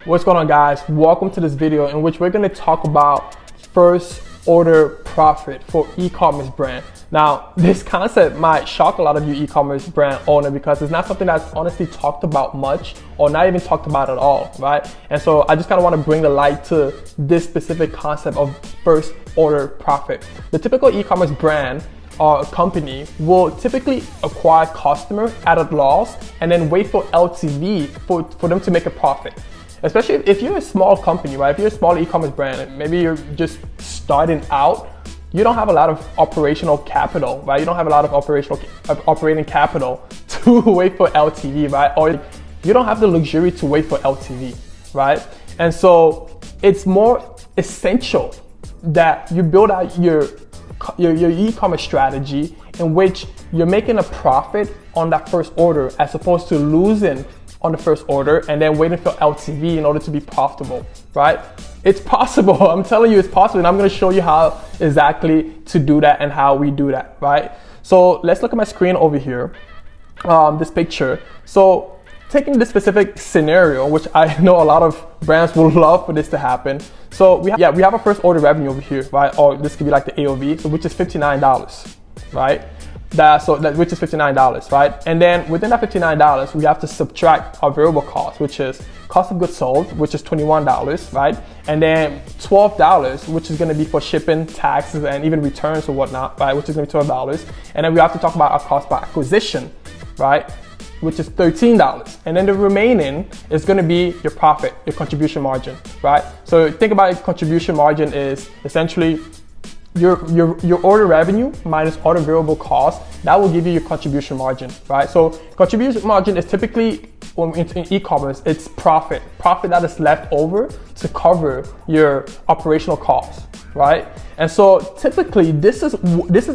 What's going on, guys? Welcome to this video in which we're going to talk about first order profit for e-commerce brand. Now, this concept might shock a lot of you e-commerce brand owner because it's not something that's honestly talked about much or not even talked about at all, right? And so I just kind of want to bring the light to this specific concept of first order profit. The typical e-commerce brand or a company will typically acquire customer at a loss and then wait for LTV for them to make a profit. Especially if you're a small company, right? If you're a small e-commerce brand, maybe you're just starting out, you don't have a lot of operational capital, right? You don't have a lot of operating capital to wait for LTV, right? Or you don't have the luxury to wait for LTV, right? And so it's more essential that you build out your e-commerce strategy in which you're making a profit on that first order as opposed to losing on the first order and then waiting for LTV in order to be profitable, right? It's possible. I'm telling you it's possible, and I'm going to show you how exactly to do that and how we do that, right? So let's look at my screen over here, this picture. So taking this specific scenario, which I know a lot of brands would love for this to happen. So we have a first order revenue over here, right? Or this could be like the AOV, so which is $59, right? Which is $59, right? And then within that $59, we have to subtract our variable cost, which is cost of goods sold, which is $21, right? And then $12, which is gonna be for shipping, taxes, and even returns or whatnot, right? Which is gonna be $12. And then we have to talk about our cost per acquisition, right? Which is $13. And then the remaining is gonna be your profit, your contribution margin, right? So think about it, contribution margin is essentially your order revenue minus order variable cost. That will give you your contribution margin, right? So contribution margin is typically in e-commerce, it's profit that is left over to cover your operational costs, right? And so typically this is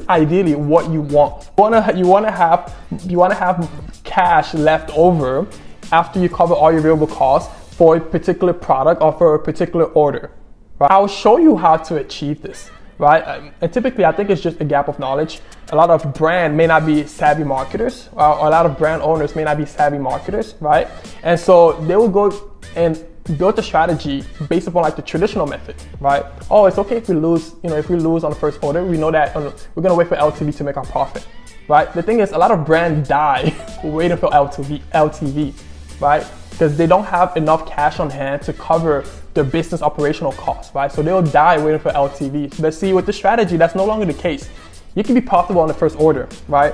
ideally what you want. You want to have cash left over after you cover all your variable costs for a particular product or for a particular order, right? I'll show you how to achieve this, right? And typically, I think it's just a gap of knowledge. A lot of brand may not be savvy marketers, or a lot of brand owners may not be savvy marketers, right? And so they will go and build a strategy based upon like the traditional method, right? Oh, it's okay if we lose, if we lose on the first order, we know that we're gonna wait for LTV to make our profit, right? The thing is, a lot of brands die waiting for LTV, right? Because they don't have enough cash on hand to cover their business operational costs, right? So they'll die waiting for LTV. But see, with this strategy, that's no longer the case. You can be profitable on the first order, right?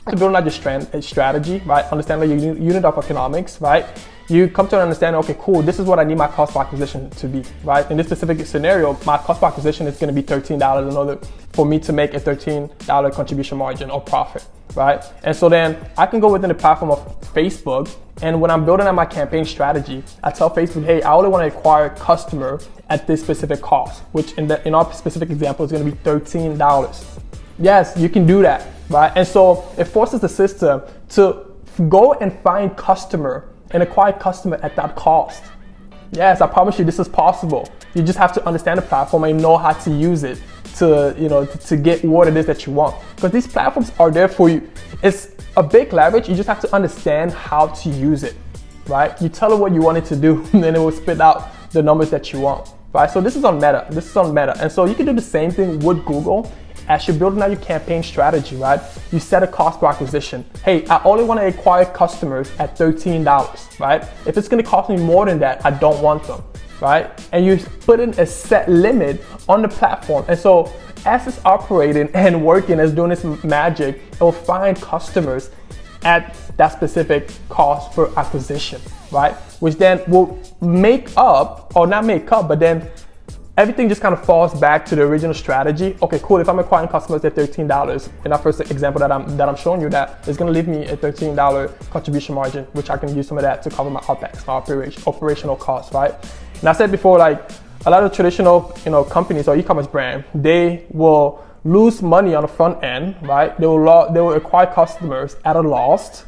To build out your strategy, right? Understand your unit of economics, right? You come to an understanding, okay, cool, this is what I need my cost per acquisition to be, right? In this specific scenario, my cost per acquisition is gonna be $13 in order for me to make a $13 contribution margin or profit, right? And so then I can go within the platform of Facebook, and when I'm building out my campaign strategy, I tell Facebook, hey, I only want to acquire customer at this specific cost, which in our specific example is going to be $13. Yes, you can do that, right? And so it forces the system to go and find customer and acquire customer at that cost. Yes, I promise you this is possible. You just have to understand the platform and know how to use it to get what it is that you want. Because these platforms are there for you. It's a big leverage. You just have to understand how to use it, right? You tell it what you want it to do, and then it will spit out the numbers that you want, right? So this is on Meta. And so you can do the same thing with Google as you're building out your campaign strategy, right? You set a cost per acquisition. Hey, I only want to acquire customers at $13, right? If it's going to cost me more than that, I don't want them, right? And you put in a set limit on the platform. And so as it's operating and working, as doing its magic, it will find customers at that specific cost per acquisition, right? Which then will make up, or not make up, but then everything just kind of falls back to the original strategy. Okay, cool, if I'm acquiring customers at $13, in that first example that I'm showing you, that is gonna leave me a $13 contribution margin, which I can use some of that to cover my OpEx, my operational costs, right? And I said before, like a lot of traditional, companies or e-commerce brand, they will lose money on the front end, right? They will acquire customers at a loss,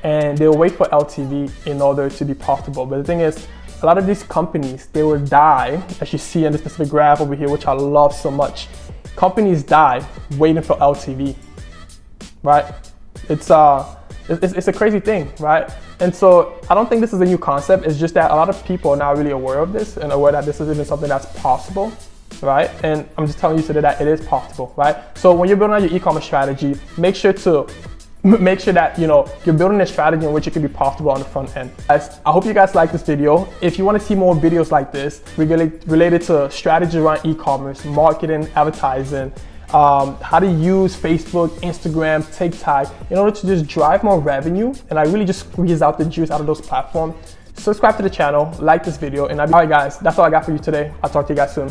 and they'll wait for LTV in order to be profitable. But the thing is, a lot of these companies, they will die, as you see in the specific graph over here, which I love so much. Companies die waiting for LTV, right? It's It's a crazy thing, right? And so I don't think this is a new concept. It's just that a lot of people are not really aware of this and aware that this is even something that's possible, right? And I'm just telling you today that it is possible, right? So when you're building out your e-commerce strategy, make sure that you're building a strategy in which it can be profitable on the front end. Guys, I hope you guys like this video. If you want to see more videos like this related to strategy around e-commerce, marketing, advertising, how to use Facebook, Instagram, TikTok in order to just drive more revenue and really just squeeze out the juice out of those platforms, subscribe to the channel, like this video, and all right guys, that's all I got for you today. I'll talk to you guys soon.